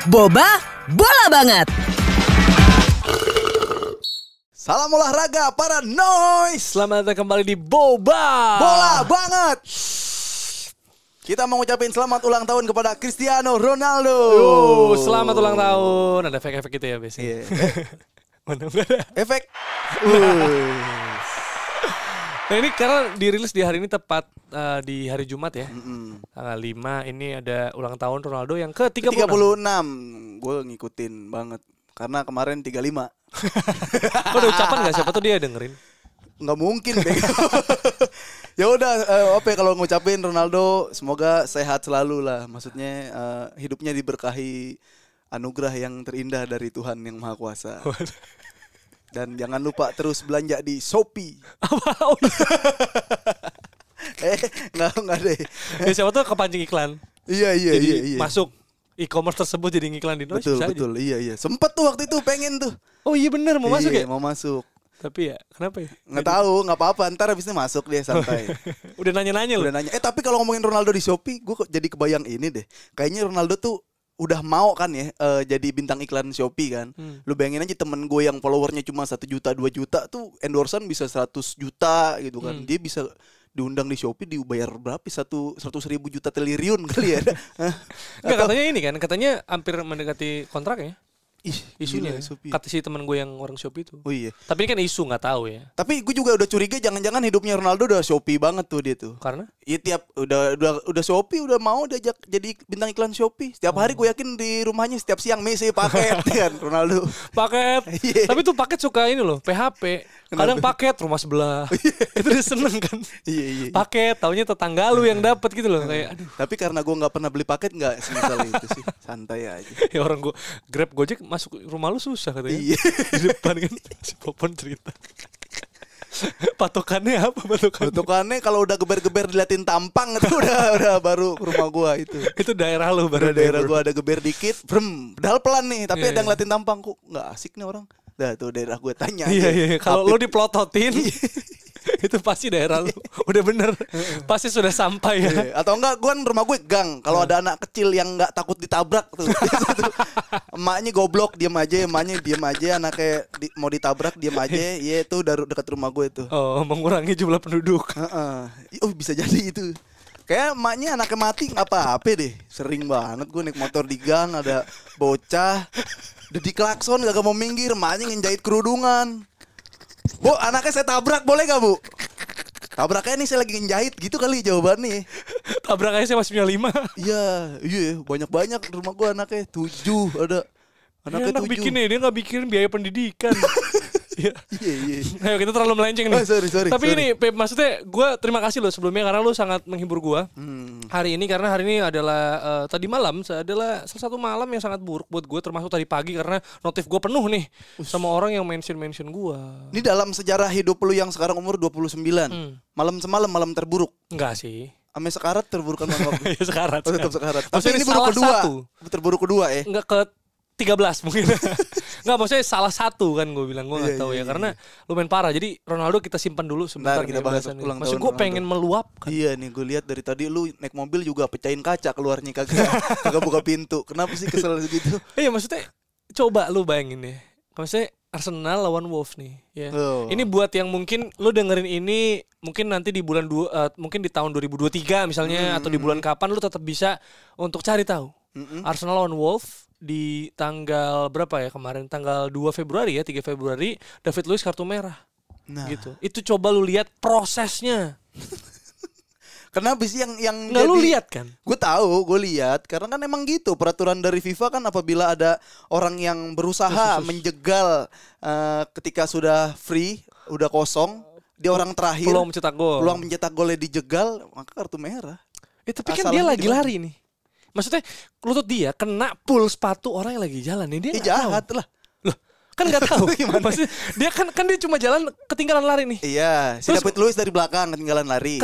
Boba Bola Banget. Salam olahraga para noise. Selamat datang kembali di Boba Bola Banget. Kita mau ngucapin selamat ulang tahun kepada Cristiano Ronaldo. Selamat ulang tahun. Ada efek-efek gitu ya biasanya. Iya. Mana enggak ada. Efek. Nah ini karena dirilis di hari ini tepat di hari Jumat ya. Tanggal 5 ini ada ulang tahun Ronaldo yang ke-36. 36. Gue ngikutin banget. Karena kemarin 35. Kok ada ucapan gak? Siapa tuh dia dengerin? Nggak mungkin deh. Ya udah, kalau ngucapin Ronaldo semoga sehat selalu lah. Maksudnya hidupnya diberkahi anugerah yang terindah dari Tuhan yang Maha Kuasa. Dan jangan lupa terus belanja di Shopee. Enggak deh. Ya, siapa tuh kepancing iklan. Iya. Masuk e-commerce tersebut jadi ngiklan di Indonesia. Betul. Iya. Sempet tuh waktu itu pengen tuh. Oh iya bener mau masuk ya? Mau masuk. Tapi ya kenapa ya? Nggak tahu, nggak apa-apa. Ntar abisnya masuk dia santai. Udah nanya-nanya loh. Udah nanya. Tapi kalau ngomongin Ronaldo di Shopee, gue jadi kebayang ini deh. Kayaknya Ronaldo tuh udah mau kan ya jadi bintang iklan Shopee kan. Lu bayangin aja temen gue yang followernya cuma 1 juta 2 juta tuh endorsean bisa 100 juta gitu kan. Dia bisa diundang di Shopee dibayar berapa? 100.000 juta triliun kali ya. Enggak, katanya ini kan, katanya hampir mendekati kontraknya. Isunya kata si teman gue yang orang Shopee itu. Oh iya. Tapi ini kan isu nggak tahu ya. Tapi gue juga udah curiga jangan-jangan hidupnya Ronaldo udah Shopee banget tuh dia tuh. Karena? Iya tiap udah Shopee udah mau diajak jadi bintang iklan Shopee. Setiap hari gue yakin di rumahnya setiap siang Messi paket kan Ronaldo. Paket. Yeah. Tapi tuh paket suka ini loh, PHP. Kadang paket rumah sebelah. Itu dia seneng kan. Iya. Paket, taunya tetangga lu yang dapat gitu loh kayak aduh. Tapi karena gue nggak pernah beli paket nggak semisal itu sih. Santai aja. Ya orang gue Grab Gojek masuk rumah lu susah katanya. Iya. Di depan kan si Popon cerita. Patokannya apa patokannya? Patokannya kalau udah geber-geber diliatin tampang itu udah baru rumah gua itu. Itu daerah lu baru daerah gua ada geber dikit, padahal pelan nih, tapi Iya, ada ngeliatin tampang kok nggak asik nih orang. Dah tuh daerah gue tanya. Iya. Kalau lu diplototin itu pasti daerah lu. Udah bener. Pasti sudah sampai ya. Atau enggak, gue kan rumah gue gang. Kalau ada anak kecil yang nggak takut ditabrak tuh. Emaknya goblok, diam aja. Emaknya diam aja. Anaknya mau ditabrak diam aja. Iya itu udah dekat rumah gue tuh. Oh, mengurangi jumlah penduduk. Oh bisa jadi itu. Kayak emaknya anaknya mati nggak apa-apa deh. Sering banget gue naik motor di gang ada bocah. Udah diklakson gak mau minggir. Emaknya ngejahit kerudungan. Bu, anaknya saya tabrak boleh gak bu? Tabraknya nih saya lagi ngejahit gitu kali jawabannya. Tabraknya saya masih punya 5. Iya banyak-banyak rumah gua anaknya 7 ada. Anaknya 7. Bikin dia gak bikin biaya pendidikan. Iya. Ayo kita terlalu melenceng nih. Sorry. Tapi ini Pep, maksudnya gue terima kasih loh sebelumnya karena lu sangat menghibur gue hari ini, karena hari ini adalah tadi malam adalah salah satu malam yang sangat buruk buat gue, termasuk tadi pagi karena notif gue penuh nih sama orang yang mention gue. Ini dalam sejarah hidup lu yang sekarang umur 29. Malam semalam malam terburuk. Enggak sih. Ame sekarat terburuk kan malam. Ya sekarat. Oh, tetap sekarat. Tapi Maksudnya ini buruk kedua. Terburuk kedua ya. Enggak ke 13 mungkin. Enggak, maksudnya salah satu kan gue bilang, gue enggak tahu ya karena lumayan parah. Jadi Ronaldo kita simpan dulu sebentar, kita bahas ulang tahun. Maksud gue pengen meluap kan. Iya nih gue lihat dari tadi lu naik mobil juga pecahin kaca keluarnya kagak buka pintu. Kenapa sih kesel segitu? Iya maksudnya coba lu bayangin ya. Maksudnya Arsenal lawan Wolves nih ya. Ini buat yang mungkin lu dengerin ini mungkin nanti di bulan mungkin di tahun 2023 misalnya atau di bulan kapan lu tetap bisa untuk cari tahu. Arsenal lawan Wolves di tanggal berapa ya kemarin, tanggal 2 Februari ya, 3 Februari David Luiz kartu merah. Nah, gitu. Itu coba lu lihat prosesnya. Kenapa sih yang nggak jadi, lu lihat kan? Gue tahu, gue lihat karena kan emang gitu peraturan dari FIFA kan, apabila ada orang yang berusaha menjegal ketika sudah free, udah kosong, dia orang terakhir peluang mencetak golnya dijegal, maka kartu merah. Tapi kan dia lagi lari nih. Maksudnya lutut dia kena pul sepatu orang yang lagi jalan nih, dia jahat tahu. Loh, kan nggak tahu. Maksudnya dia kan dia cuma jalan ketinggalan lari nih. Iya, si David Luiz dari belakang ketinggalan lari.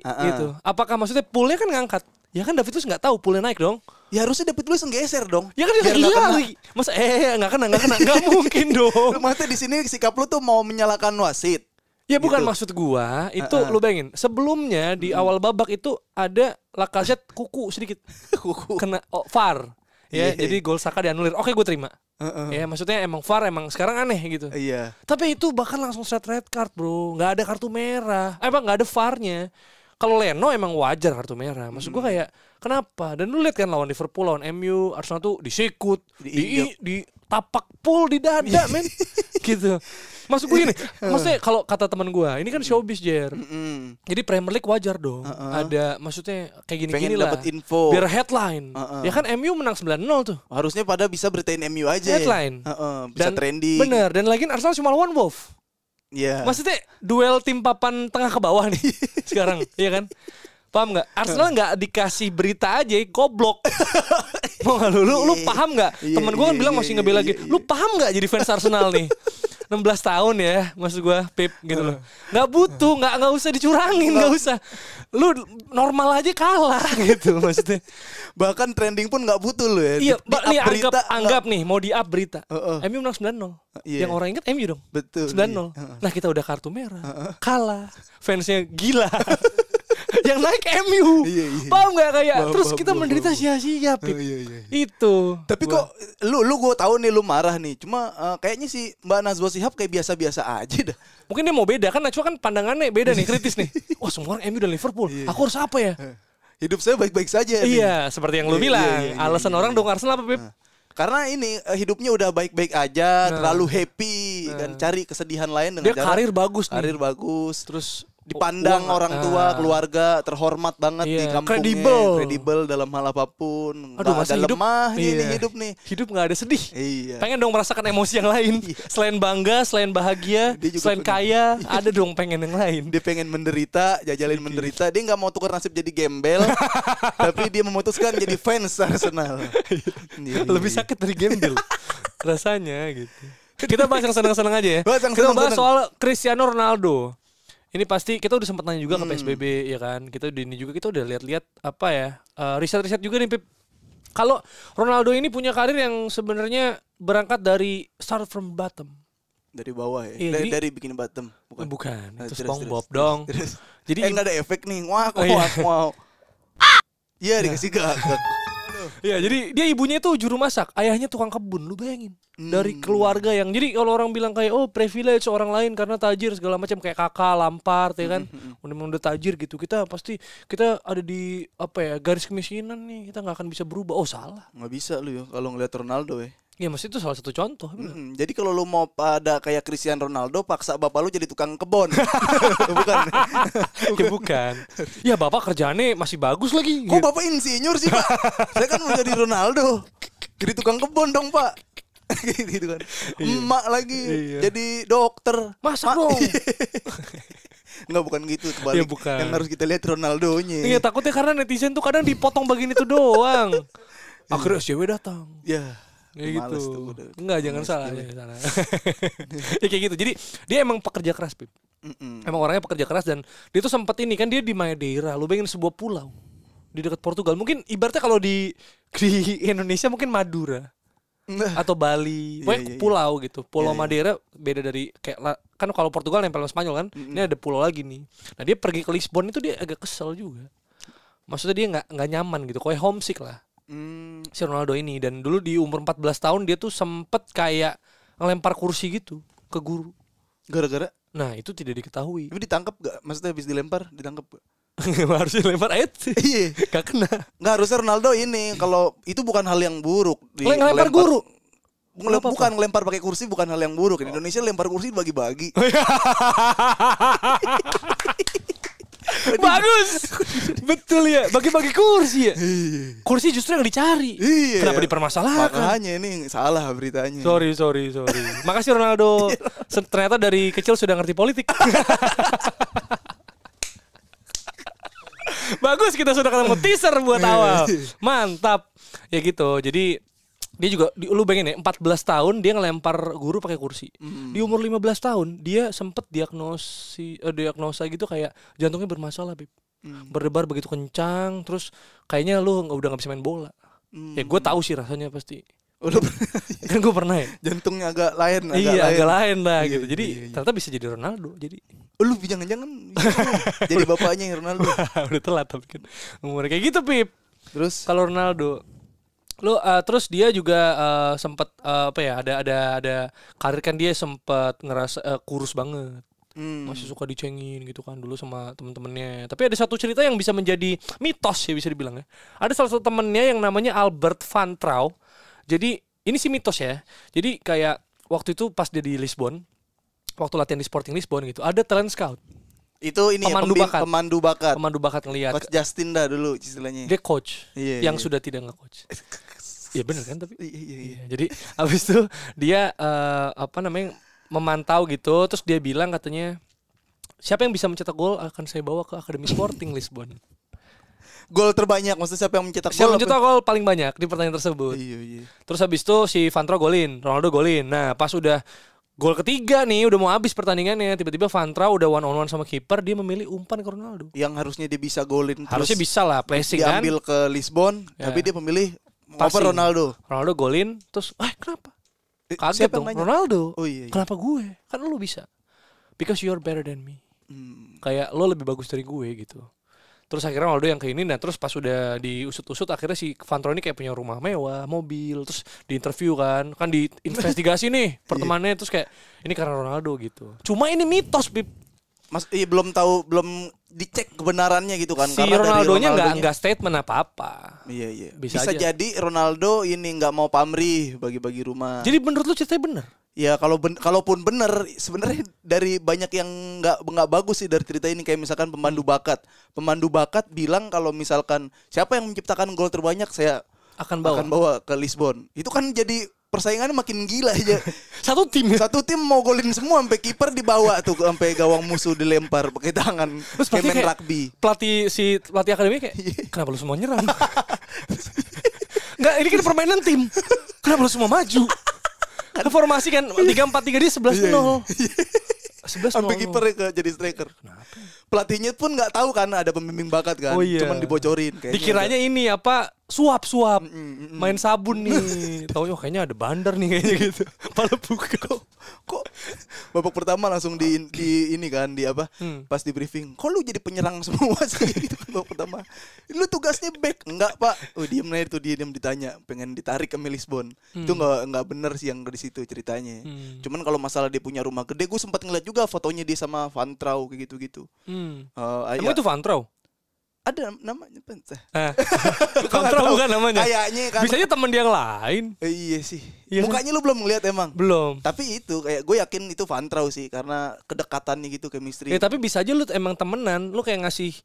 Gitu. Apakah maksudnya pulnya kan ngangkat? Ya kan David Luiz nggak tahu pulnya naik dong. Ya harusnya David Luiz nggeser dong. Ya kan dia lagi lari. Masa nggak kena. Nggak mungkin dong. Maksudnya di sini sikap lu tuh mau menyalahkan wasit. Ya bukan gitu. Maksud gua itu lu bayangin sebelumnya di awal babak itu ada Lacazette kuku sedikit kena VAR. Ya, jadi gol Saka dianulir. Oke, gue terima. Ya, maksudnya emang VAR emang sekarang aneh gitu. Iya. Tapi itu bahkan langsung straight red card, bro. Nggak ada kartu merah. Emang nggak ada VAR-nya. Kalau Leno emang wajar kartu merah. Maksud gue kayak kenapa? Dan lu lihat kan lawan Liverpool, lawan MU, Arsenal tuh disikut, di tapak pul di dada, men. Gitu. Maksud gue gini, maksudnya kalau kata teman gue, ini kan showbiz, Jer. Jadi Premier League wajar dong. Ada maksudnya kayak gini-gini lah. Dapat info. Biar headline. Ya kan MU menang 9-0 tuh. Harusnya pada bisa beritain MU aja. Headline. Bisa trending. Bener, dan lagi Arsenal cuma lawan Wolf. Iya. Maksudnya duel tim papan tengah ke bawah nih sekarang, iya kan? Paham nggak? Arsenal nggak dikasih berita aja, goblok. Mau nggak lu paham nggak? Temen gue kan bilang masih ngebela lagi. Lu paham nggak jadi fans Arsenal nih? 16 tahun ya, maksud gue, Pip gitu loh. Nggak butuh, nggak usah dicurangin, nggak usah. Lu normal aja kalah gitu maksudnya. Bahkan trending pun nggak butuh lo ya. Iya, nih anggap nih mau di up berita. MU menang 9-0. Iya. Yang orang ingat MU dong. Betul. 9-0. Nah, kita udah kartu merah. Kalah. Fansnya gila. Yang naik MU. Iya. Paham gak kayak terus kita menderita sia-sia, Pip. Iya. Itu. Tapi kok lu gue tahu nih lu marah nih. Cuma kayaknya si Mbak Najwa Shihab kayak biasa-biasa aja dah. Mungkin dia mau beda kan, Najwa kan pandangannya beda nih, kritis nih. Wah, semua orang MU dan Liverpool. Aku harus apa ya? Hidup saya baik-baik saja. Iya, seperti yang lu bilang. Alasan orang dong Arsenal apa, Pip? Karena ini hidupnya udah baik-baik aja, terlalu happy kan, cari kesedihan lain dengan dia karir bagus nih. Karir bagus. Terus dipandang orang tua, keluarga, terhormat banget di kampungnya, kredibel dalam hal apapun. Aduh, masa hidup lemah ini hidup nih. Hidup nggak ada sedih. Iya. Pengen dong merasakan emosi yang lain. Selain bangga, selain bahagia, selain kaya, ada dong pengen yang lain. Dia pengen menderita, jajalin menderita. Dia nggak mau tukar nasib jadi gembel, tapi dia memutuskan jadi fans Arsenal. Lebih sakit dari gembel rasanya gitu. Kita bahas yang senang-senang aja ya. Kita bahas soal Cristiano Ronaldo. Ini pasti kita udah sempat nanya juga ke PSBB ya kan. Kita di ini juga kita udah lihat-lihat apa ya, riset-riset juga nih, Pip. Kalau Ronaldo ini punya karir yang sebenarnya berangkat dari start from bottom. Dari bawah ya. Iya, dari bikin bottom. Bukan. Itu SpongeBob dong. Jadi enggak ada efek nih. Wah, wow. Iya, dikasih gagak. Iya, jadi dia ibunya itu juru masak, ayahnya tukang kebun, lu bayangin. Dari keluarga yang, jadi kalau orang bilang kayak oh privilege orang lain karena tajir segala macam kayak kakak Lampard ya kan, udah tajir gitu, kita pasti kita ada di apa ya garis kemiskinan nih, kita nggak akan bisa berubah. Oh salah, nggak bisa lu ya kalau ngeliat Ronaldo ya. Ya mesti itu salah satu contoh. Jadi kalau lu mau pada kayak Cristiano Ronaldo, paksa bapak lu jadi tukang kebon. Bukan. Bukan. Ya bapak kerjaannya masih bagus lagi. Kok bapak insinyur sih, Pak? Saya kan mau jadi Ronaldo. Jadi tukang kebon dong, Pak. Gitu kan. Emak lagi jadi dokter. Masa dong. Enggak, bukan gitu, kebalik. Ya, bukan. Yang harus kita lihat Ronaldonya. Iya, takutnya karena netizen tuh kadang dipotong bagian itu doang. Akhirnya SJW datang. Ya. Ya gitu. Enggak, jangan salah ya sana. Ya kayak gitu. Jadi dia emang pekerja keras, Pip. Emang orangnya pekerja keras dan dia tuh sempat ini kan dia di Madeira. Lu bayangin sebuah pulau di dekat Portugal. Mungkin ibaratnya kalau di Indonesia mungkin Madura atau Bali. Pokoknya pulau gitu. Pulau Madeira beda dari kayak kan kalau Portugal nempel sama Spanyol kan. Ini ada pulau lagi nih. Nah, dia pergi ke Lisbon itu dia agak kesel juga. Maksudnya dia enggak nyaman gitu. Kayak homesick lah. Si Ronaldo ini, dan dulu di umur 14 tahun dia tuh sempet kayak ngelempar kursi gitu ke guru. Gara-gara? Nah, itu tidak diketahui. Tapi ditangkap gak? Maksudnya habis dilempar, ditangkap gak? Harusnya dilempar ayat sih. Iya. Gak kena. Gak, harusnya Ronaldo ini kalau itu bukan hal yang buruk. Ngelempar guru. Bukan ngelempar pakai kursi, bukan hal yang buruk. Di Indonesia lempar kursi bagi-bagi. Bagus. Betul ya, bagi-bagi kursi ya. Kursi justru yang dicari. Kenapa dipermasalahkan? Makanya ini salah beritanya. Sorry. Makasih Ronaldo. Ternyata dari kecil sudah ngerti politik. Bagus, kita sudah ketemu teaser buat awal. Mantap. Ya gitu. Jadi dia juga lu bayangin ya, 14 tahun dia ngelempar guru pakai kursi. Di umur 15 tahun dia sempet diagnosa gitu kayak jantungnya bermasalah, Bib. Berdebar begitu kencang, terus kayaknya lu udah gak bisa main bola. Ya gue tahu sih rasanya pasti. Kan gue pernah ya. Jantungnya agak lain. Agak lain lah gitu. Jadi ternyata bisa jadi Ronaldo. Jadi lu jangan-jangan jadi bapaknya Ronaldo. Udah telat tapi kan umurnya kayak gitu, Pip. Terus kalau Ronaldo Terus dia juga sempat apa ya, ada karir kan, dia sempat ngerasa kurus banget. Masih suka dicengin gitu kan dulu sama temen-temennya. Tapi ada satu cerita yang bisa menjadi mitos ya, bisa dibilang ya. Ada salah satu temennya yang namanya Albert Van Trouw. Jadi ini sih mitos ya. Jadi kayak waktu itu pas dia di Lisbon, waktu latihan di Sporting Lisbon gitu, ada talent scout. Itu ini pemandu bakat ngelihat. Coach Justin dah dulu istilahnya. Dia coach yang sudah tidak nge-coach. Iya benar kan, tapi iya. Jadi habis itu dia memantau gitu, terus dia bilang katanya, siapa yang bisa mencetak gol akan saya bawa ke Akademi Sporting Lisbon. Gol terbanyak, maksudnya siapa yang mencetak gol? Siapa mencetak gol paling banyak di pertandingan tersebut. Iya. Terus habis itu si Van Trouw golin, Ronaldo golin. Nah pas udah gol ketiga nih, udah mau habis pertandingannya, tiba-tiba Van Trouw udah one on one sama kiper, dia memilih umpan ke Ronaldo. Yang harusnya dia bisa golin. Harusnya bisa lah, placing kan. Diambil ke Lisbon, tapi dia memilih over Ronaldo. Ronaldo golin, terus kenapa? Kaget dong, Ronaldo. Oh, iya. Kenapa gue? Kan lo bisa. Because you're better than me. Kayak lo lebih bagus dari gue gitu. Terus akhirnya Ronaldo yang ke ini. Nah terus pas udah diusut-usut, akhirnya si Van Trouw ini kayak punya rumah mewah, mobil. Terus diinterview kan diinvestigasi nih pertemanannya. Terus kayak ini karena Ronaldo gitu. Cuma ini mitos, Bib. Belum dicek kebenarannya gitu kan. Si Ronaldonya nggak statement apa-apa. Iya. Bisa jadi Ronaldo ini nggak mau pamrih, bagi-bagi rumah. Jadi menurut lu ceritanya bener? Ya kalaupun bener, sebenarnya dari banyak yang nggak bagus sih dari cerita ini. Kayak misalkan pemandu bakat bilang kalau misalkan siapa yang menciptakan gol terbanyak, saya akan bawa ke Lisbon. Itu kan jadi persaingannya makin gila aja. Satu tim mau golin semua, sampai kiper dibawa tuh, sampai gawang musuh dilempar pakai tangan. Terus kayak main rugby. Pelatih akademi kayak, kenapa lu semua nyerang? Enggak, ini kan permainan tim. Kenapa lu semua maju? Formasi kan 3-4-3 dia 11-0. 11 sampai kiper jadi striker. Kenapa? Pelatihnya pun nggak tahu kan ada pembimbing bakat kan. Cuman dibocorin. Dikiranya ini suap main sabun nih. Taunya kayaknya ada bandar nih kayaknya gitu. Pala buka. Kok babak pertama langsung di ini kan pas di briefing. Kok lu jadi penyerang semua sih gitu kan babak pertama. Lu tugasnya back. Enggak, Pak. Diem aja tuh, dia ditanya pengen ditarik ke Lisbon. Itu enggak bener sih yang di situ ceritanya. Cuman kalau masalah dia punya rumah gede, gue sempat ngeliat juga fotonya dia sama Van Trouw kayak gitu-gitu. Emang itu Van Trouw? Ada namanya Van Trouw bukan namanya. Kayaknya kan. Bisanya teman dia yang lain. Iya sih. Iya. Mukanya lu belum ngeliat emang? Belum. Tapi itu kayak gue yakin itu Van Trouw sih, karena kedekatannya gitu, chemistry. Tapi bisa aja lu emang temenan, lu kayak ngasih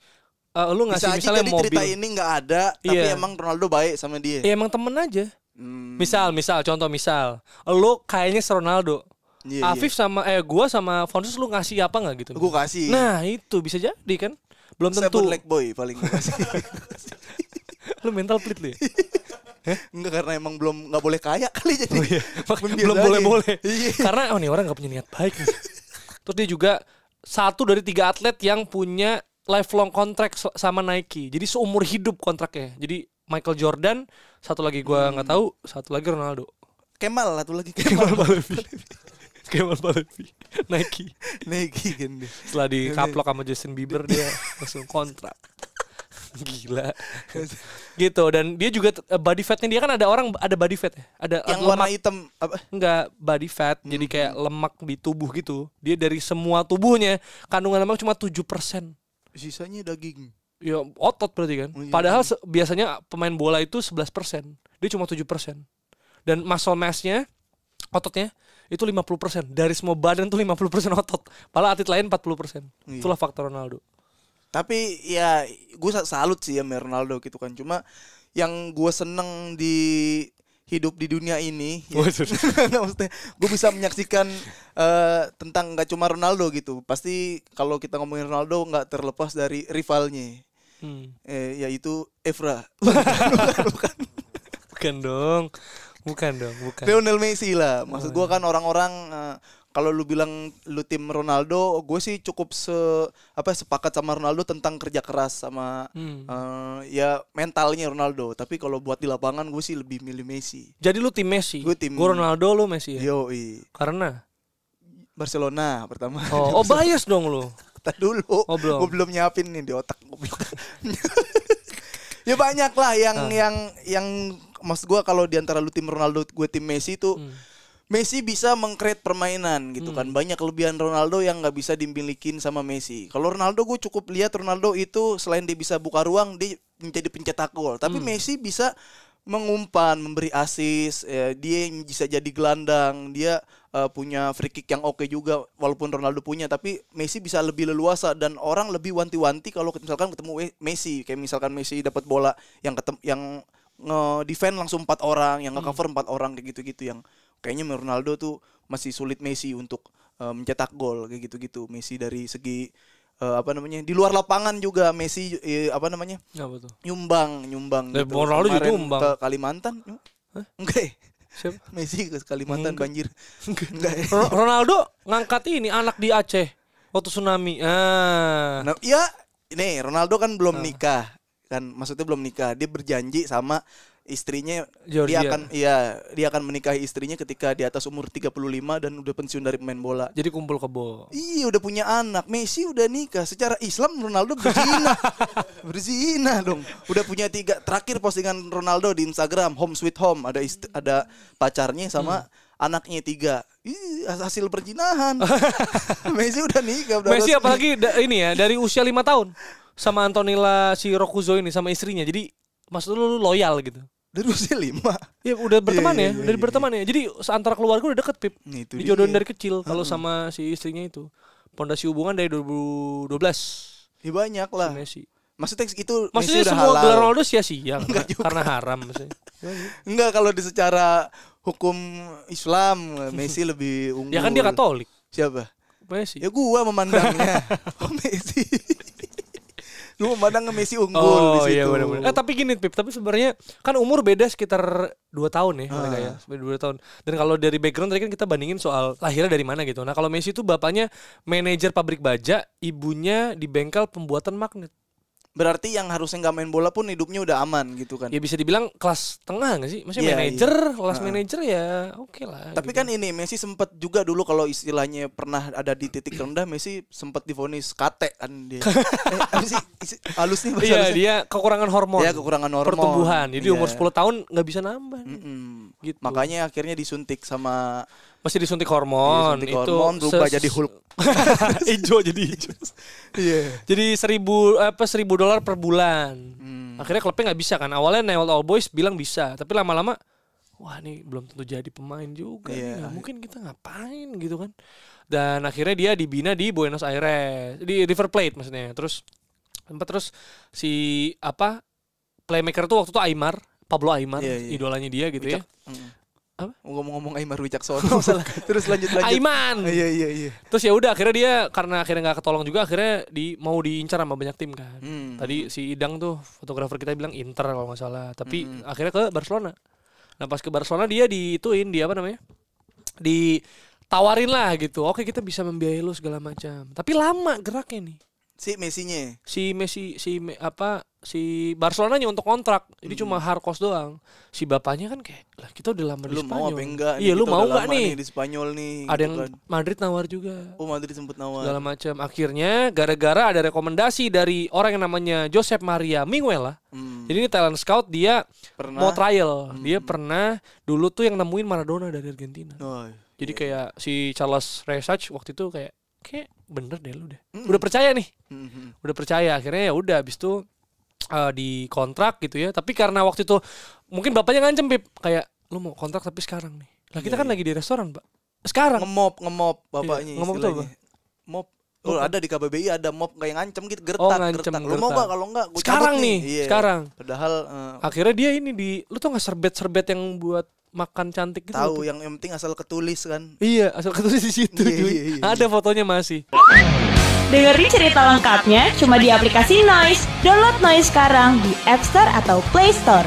lu ngasih bisa misalnya aja mobil. Cerita ini nggak ada, tapi emang Ronaldo baik sama dia. Iya, emang temen aja. Contoh misal, lu kayaknya Ronaldo. Afif sama gua sama Fonsus, lu ngasih apa nggak gitu? Gua kasih. Nah itu bisa jadi kan, belum tentu. Seven leg boy paling kasih. Lu mental pelit lu ya? Enggak, karena emang nggak boleh kaya kali jadi. Belum boleh. Karena nih orang nggak punya niat baik nih. Terus dia juga satu dari 3 atlet yang punya lifelong contract sama Nike. Jadi seumur hidup kontraknya. Jadi Michael Jordan, satu lagi gua nggak tahu, satu lagi Ronaldo. Kemal Palevi. Nike kan dia. Setelah dikaplok sama Justin Bieber, dia langsung kontrak. Gila. Gitu. Dan dia juga body fatnya, dia kan ada body fat ya. Ada yang lemak, warna hitam apa? Enggak, body fat. Jadi kayak lemak di tubuh gitu. Dia dari semua tubuhnya kandungan lemak cuma 7%. Sisanya daging. Ya otot berarti kan. Padahal biasanya pemain bola itu 11%. Dia cuma 7%. Dan muscle mass-nya, ototnya itu 50%. Dari semua badan tuh 50% otot. Padahal atlet lain 40%. Itulah faktor Ronaldo. Tapi ya gue salut sih ya sama Ronaldo gitu kan. Cuma yang gue seneng di hidup di dunia ini ya, maksudnya gue bisa menyaksikan tentang gak cuma Ronaldo gitu. Pasti kalau kita ngomongin Ronaldo gak terlepas dari rivalnya, yaitu Evra. Bukan dong. Lionel Messi lah. Maksud gue kan orang-orang kalau lu bilang lu tim Ronaldo, gue sih cukup sepakat sama Ronaldo tentang kerja keras sama ya mentalnya Ronaldo. Tapi kalau buat di lapangan gue sih lebih milih Messi. Jadi lu tim Messi? Gue Ronaldo, lu Messi ya? Yoi. Karena? Barcelona pertama. Oh bias dong lu. Kita dulu. Gue belum nyiapin nih di otak. Ya banyak lah yang maksud gue kalau di antara lu tim Ronaldo, gue tim Messi tuh Messi bisa meng-create permainan gitu kan. Banyak kelebihan Ronaldo yang nggak bisa dimilikin sama Messi. Kalau Ronaldo gue cukup lihat Ronaldo itu selain dia bisa buka ruang, dia menjadi pencetak gol. Tapi Messi bisa mengumpan, memberi assist, dia bisa jadi gelandang, dia punya free kick yang oke juga walaupun Ronaldo punya, tapi Messi bisa lebih leluasa dan orang lebih wanti-wanti kalau misalkan ketemu Messi. Kayak misalkan Messi dapat bola yang nge-defend langsung 4 orang, yang nge-cover 4 orang kayak gitu-gitu yang kayaknya Ronaldo tuh masih sulit Messi untuk mencetak gol kayak gitu-gitu. Messi dari segi di luar lapangan juga Messi Apa tuh? nyumbang gitu. Ronaldo juga nyumbang ke Kalimantan. Enggak. Siapa? Messi ke Kalimantan banjir. Enggak. Ronaldo ngangkat ini anak di Aceh waktu tsunami. Nah, iya, ini Ronaldo kan belum nikah. Kan maksudnya belum nikah. Dia berjanji sama istrinya Georgia. dia akan menikahi istrinya ketika di atas umur 35 dan udah pensiun dari pemain bola. Jadi kumpul kebo. Iya, udah punya anak. Messi udah nikah. Secara Islam Ronaldo berzina. Berzina dong. Udah punya 3. Terakhir postingan Ronaldo di Instagram, home sweet home, ada pacarnya sama anaknya 3. Hasil perzinahan. Messi udah nikah, udah Messi resmi. apalagi ini ya dari usia 5 tahun sama Antonella si Roccuzzo ini sama istrinya. Jadi maksud lu loyal gitu. Dari usia 5. Ya udah berteman udah berteman ya. Jadi antara keluarga udah deket Pip. Dijodohin dari kecil kalau sama si istrinya itu. Pondasi hubungan dari 2012. Ya banyak lah. Si Messi. Maksudnya itu Maksudnya Messi udah semua halal. gelar Ronaldo sia-sia karena haram maksudnya. Enggak, kalau di secara hukum Islam Messi lebih unggul. Ya kan dia Katolik. Siapa? Messi. Ya gua memandangnya. Messi. Lu memandang Messi unggul di situ. Iya benar-benar. Tapi gini Pip, tapi sebenarnya kan umur beda sekitar 2 tahun ya mereka ya, 2 tahun. Dan kalau dari background tadi kan kita bandingin soal lahirnya dari mana gitu. Nah, kalau Messi itu bapaknya manajer pabrik baja, ibunya di bengkel pembuatan magnet. Berarti yang harusnya nggak main bola pun hidupnya udah aman gitu kan. Ya bisa dibilang kelas tengah nggak sih? Maksudnya manajer, kelas manajer ya oke lah. Tapi gitu. kan ini Messi sempat juga dulu kalau istilahnya pernah ada di titik rendah, Messi sempat divonis kate kan dia. Apa sih halus nih bahasa Iya, halusnya? dia kekurangan hormon. Ya, kekurangan hormon. Pertumbuhan. Jadi Iya. umur 10 tahun nggak bisa nambah. Gitu. Makanya akhirnya disuntik sama Masih disuntik hormon. disuntik Itu hormon berubah jadi Hulk. Ijo jadi hijau. Iya. Jadi $1.000 per bulan. Akhirnya klubnya nggak bisa kan. Awalnya Newell's Old Boys bilang bisa, tapi lama-lama wah ini belum tentu jadi pemain juga. Iya. Nah, mungkin kita ngapain gitu kan. Dan akhirnya dia dibina di Buenos Aires, di River Plate maksudnya. Terus si playmaker tuh waktu itu Pablo Aimar, idolanya dia gitu ya. Apa? Ngomong-ngomong Aimar Wicaksono salah. Terus lanjut. Aiman. Iya. Terus ya udah akhirnya dia karena akhirnya nggak ketolong juga akhirnya mau diincar sama banyak tim kan. Tadi si Idang tuh fotografer kita bilang Inter kalau nggak salah, tapi akhirnya ke Barcelona. Nah pas ke Barcelona dia ditawarin lah gitu. Oke kita bisa membiayai lu segala macam. Tapi lama geraknya nih. Si Messinya. Si Barcelonanya untuk kontrak. Jadi cuma hard cost doang. Si bapaknya kan kayak, lah kita udah lama di Lu Spanyol. mau apa enggak? Iya, lu mau enggak nih? Di Spanyol nih. Ada gitu yang kan. Madrid nawar juga. Oh, Madrid sempet nawar. Segala macam. Akhirnya gara-gara ada rekomendasi dari orang yang namanya Josep Maria Minguela. Jadi ini talent scout, dia mau trial. Dia pernah dulu tuh yang nemuin Maradona dari Argentina. Jadi kayak si Charles Resach waktu itu kayak bener deh lu deh. Udah percaya nih. Udah percaya. Akhirnya ya udah habis itu di kontrak gitu ya. Tapi karena waktu itu mungkin bapaknya ngancem Pip, kayak lu mau kontrak tapi sekarang nih. Lah kita kan lagi di restoran, Pak. Sekarang Ngemop bapaknya ngemop tuh apa? Mop. Oh, ada di KBBI ada mop kayak ngancem gitu, ngancem, gertak. Lu mau enggak? Kalau enggak gua sekarang cabut nih. Iya. Sekarang. Padahal akhirnya dia ini lu tau enggak serbet-serbet yang buat makan cantik gitu. Tahu, yang penting asal ketulis kan. Iya, asal ketulis di situ. Iya. Ada fotonya masih. Dengerin cerita lengkapnya cuma di aplikasi Noise. Download Noise sekarang di App Store atau Play Store.